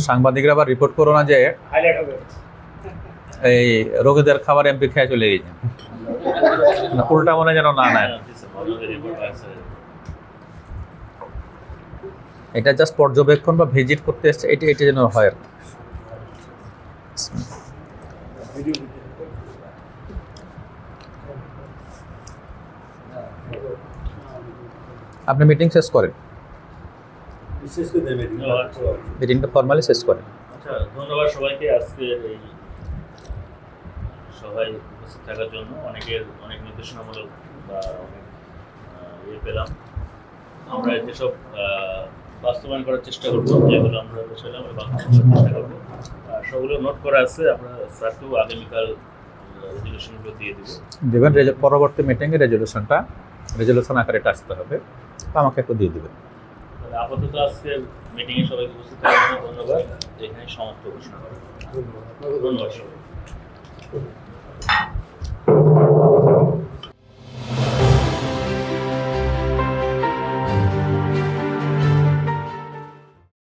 সাংবাদিকরা আবার রিপোর্ট করো না যে এই রোগীদের খাবার এমপি খেয়ে চলে গেছে, উল্টা মনে যেন না নেয়। এটা জাস্ট পর্যবেক্ষণ বা ভিজিট করতে এসছে, এটা যেন হয় আর আপনি মিটিং শেষ করেন, মিটিংটা ফর্মালি শেষ করেন। আচ্ছা, ধন্যবাদ সবাইকে আজকে এই সবাই উপস্থিত থাকার জন্য। অনেক নির্দেশনামূলক বা অনেক পেলাম। আমরা যেসব বাস্তবায়ন করার চেষ্টা করবো, যেগুলো আমরা বসেলাম চেষ্টা করবো, সবগুলো নোট করা আছে। আমরা স্যারকেও আগামীকাল রেজলিউশনগুলো দিয়ে দেবেন। পরবর্তী মিটিংয়ে রেজলিউশন আকারে আসতে হবে, আমাকে একটু দিয়ে দেবেন। আপাতত আজকে মিটিংয়ে সবাইকে উপস্থিত থাকার জন্য ধন্যবাদ। এখানে সমাপ্ত ঘোষণা করা। ধন্যবাদ সবাই।